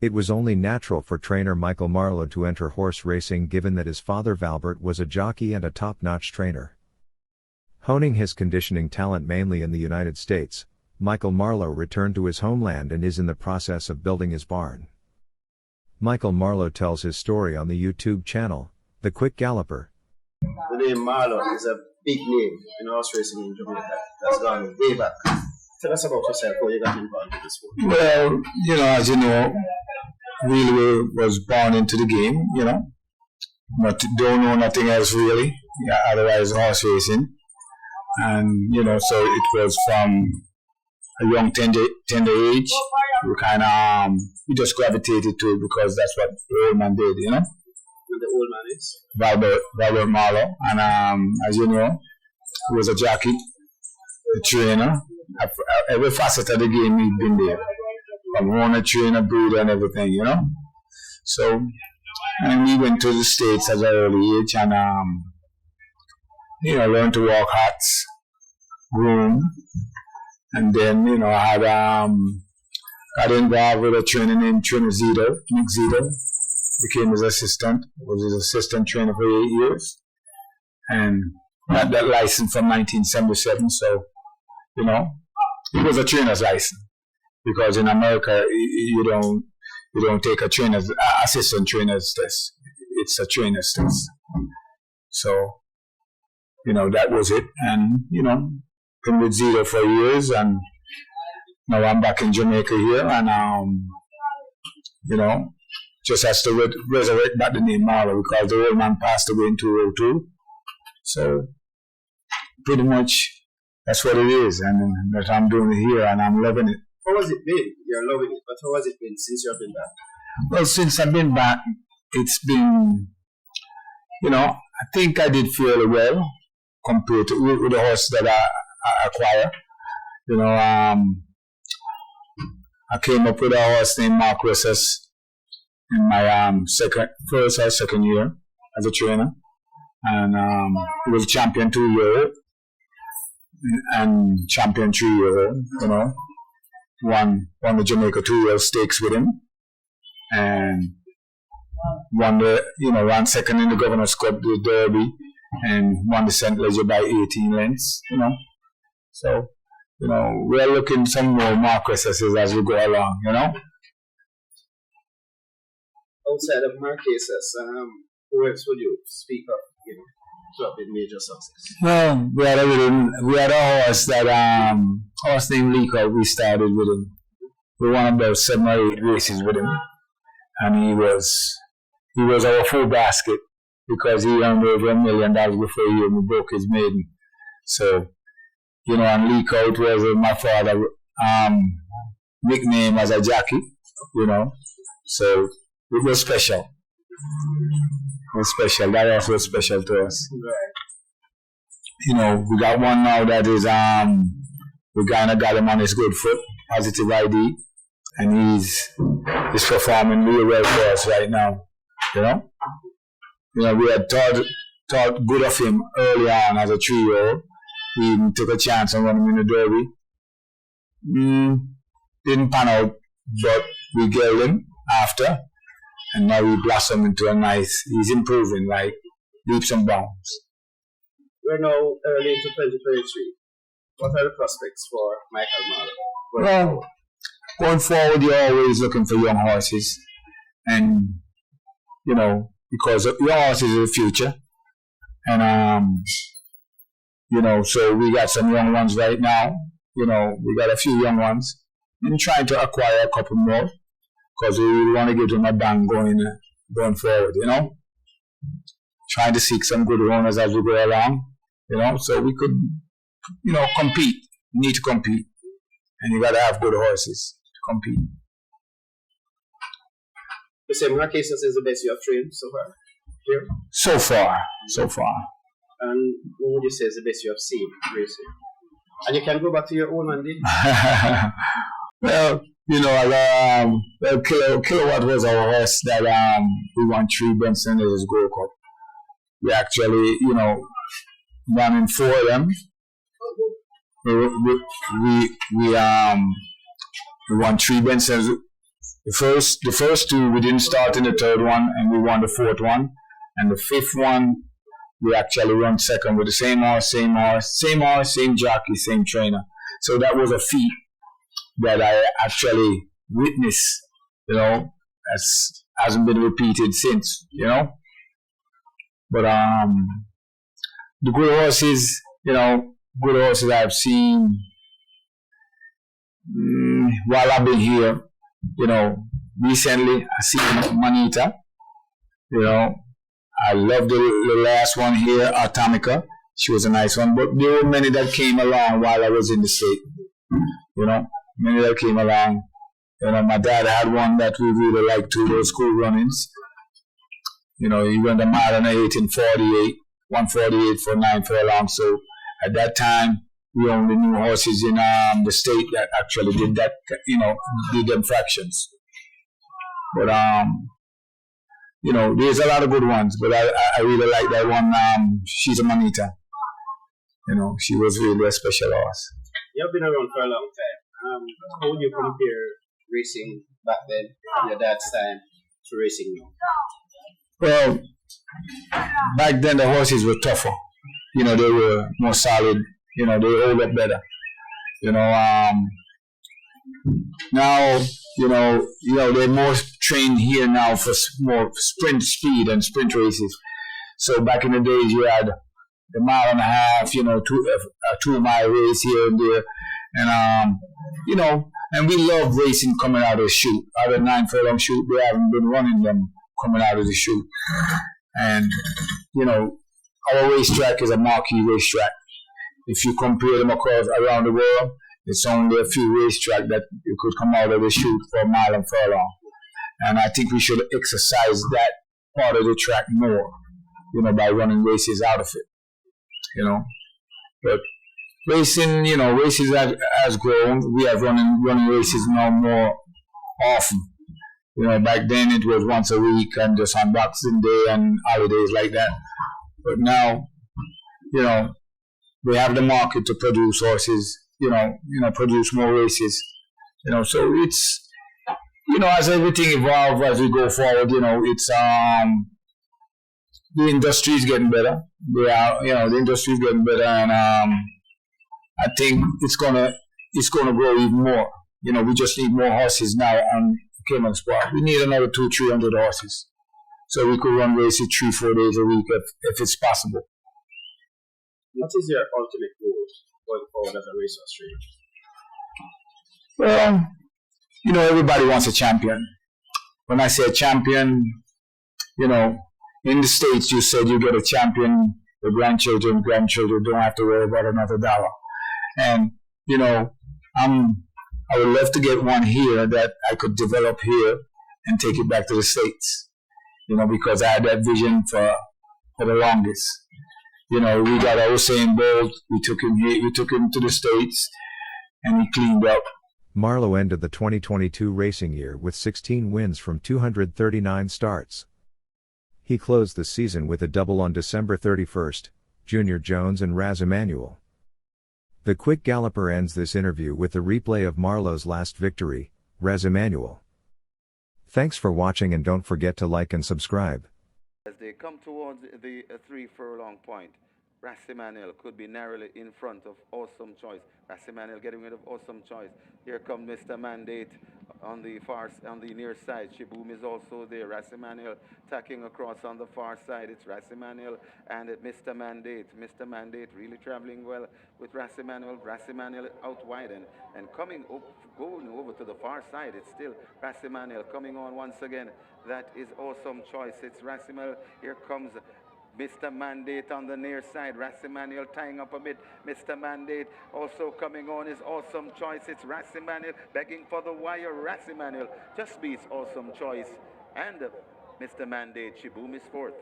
It was only natural for trainer Michael Marlowe to enter horse racing given that his father Valbert was a jockey and a top-notch trainer. Honing his conditioning talent mainly in the United States, Michael Marlowe returned to his homeland and is in the process of building his barn. Michael Marlowe tells his story on the YouTube channel, The Quick Galloper. The name Marlowe is a big name in horse racing in Jamaica. That's gone way back. Tell us about yourself, how you got involved in this sport. Well, as you know, really was born into the game, but don't know nothing else really, otherwise horse racing. And, so it was from a young tender age, we just gravitated to it because that's what the old man did, And the old man is? Michael Marlowe. And as you know, he was a jockey, a trainer. Every facet of the game he'd been there. From owner, trainer, breeder, and everything, So, and we went to the States at an early age and, learned to walk hats, groom, and then, I had got involved with a trainer named Nick Zito, became his assistant, was his assistant trainer for 8 years, and got that license from 1977, so, it was a trainer's license, because in America, you don't take a assistant trainer's test, it's a trainer's test. So, that was it, and, been with Zito for years, and now I'm back in Jamaica here, and just has to resurrect back the name Marlowe because the old man passed away in 2002. So pretty much that's what it is, and that I'm doing it here, and I'm loving it. How has it been? You're loving it, but how has it been since you've been back? Well, since I've been back, it's been, I think I did fairly well compared to with the horse that I acquire. I came up with a horse named Mark Ressus in my first or second year as a trainer, and he was a champion 2-year-old and champion 3-year-old. Won the Jamaica 2-year stakes with him, and ran second in the Governor's Cup, the Derby, and won the St. Leger by 18 lengths. So. We're looking some more Mark Ressus's as we go along, Outside of Marquesas, who else would you speak of, to have been major success? Well, we had a horse horse named Lico. We started with him. We won about 7 or 8 races with him, and he was our full basket because he earned over $1 million before he even broke his maiden. So. And Lico, it was my father nickname as a jockey, so it was special. It was special. That also was special to us. Right. We got one now that is we kind of got him on his good foot, positive ID, and he's performing really well for us right now. We had thought good of him early on as a 3-year-old. We even took a chance on running in the Derby. Didn't pan out, but we gave him after, and now he blossomed into he's improving like leaps and bounds. We're now early into 2023. What are the prospects for Michael Marlowe? Well, going forward, you're always looking for young horses, and, because young horses are the future, and, so we got some young ones right now. We got a few young ones. And trying to acquire a couple more because we really want to get them a bang going forward, Trying to seek some good owners as we go along, so we could, compete. You need to compete. And you got to have good horses to compete. You say Marquesas is the best you have trained so far here? So far. And what would you say is the best you have seen racing? And you can go back to your own one, did Well, Kilowatt was our horse that we won 3 Benson as Gold Cup. We actually, won in 4 of them. We won 3 Bensons The first two we didn't start in the third one, and we won the fourth one, and the fifth one we actually won second with the same horse, same jockey, same trainer. So that was a feat that I actually witnessed. You know, as hasn't been repeated since. You know, but the good horses, good horses I've seen while I've been here. Recently I seen Manita. I love the last one here, Atomica. She was a nice one, but there were many that came along while I was in the state. Many that came along. My dad had one that we really liked too, those school runnings. He went a mile and 8 in 48, 148 for 9 furlongs. So at that time, we only knew horses in the state that actually did that, did them fractions. But there's a lot of good ones, but I really like that one. She's a Manita. She was really a special horse. You've been around for a long time. How would you compare racing back then, in your dad's time, to racing now? Well, back then the horses were tougher. They were more solid. They hold up better. Now, they're more trained here now for more sprint speed and sprint races. So back in the days, you had the mile and a half, a 2 mile race here and there. And, and we love racing coming out of the chute. Out of 9 furlong chute, they haven't been running them coming out of the chute. And, our racetrack is a marquee racetrack. If you compare them around the world, it's only a few racetracks that you could come out of the chute for a mile and furlong. And I think we should exercise that part of the track more, by running races out of it, But racing, races has grown. We have running races now more often. Back then it was once a week and just on Boxing Day and holidays like that. But now, we have the market to produce horses, produce more races. So it's, as everything evolves as we go forward, it's the industry is getting better. The industry is getting better, and I think it's gonna grow even more. We just need more horses now on Cayman Sport. We need another 200-300 horses, so we could run races 3-4 days a week if it's possible. What is your ultimate goal going forward as a racehorse trainer? Well, everybody wants a champion. When I say a champion, in the States you said you get a champion, the grandchildren don't have to worry about another dollar. And, I would love to get one here that I could develop here and take it back to the States, because I had that vision for the longest. We got Usain Bolt, we took him to the States, and he cleaned up. Marlowe ended the 2022 racing year with 16 wins from 239 starts. He closed the season with a double on December 31st, Junior Jones and Raz Emanuel. The quick galloper ends this interview with the replay of Marlowe's last victory, Raz Emanuel. Thanks for watching and don't forget to like and subscribe. As they come towards the 3 furlong point, Raz Emanuel could be narrowly in front of Awesome Choice. Raz Emanuel getting rid of Awesome Choice. Here comes Mr. Mandate on the near side. Shiboom is also there. Raz Emanuel tacking across on the far side. It's Raz Emanuel and Mr. Mandate. Mr. Mandate really traveling well with Raz Emanuel. Raz Emanuel out wide and coming up, going over to the far side. It's still Raz Emanuel coming on once again. That is Awesome Choice. It's Raz Emanuel. Here comes Mr. Mandate on the near side. Raz Emanuel tying up a bit. Mr. Mandate also coming on is Awesome Choice. It's Raz Emanuel begging for the wire. Raz Emanuel just beats Awesome Choice. And Mr. Mandate, Shiboom is fourth.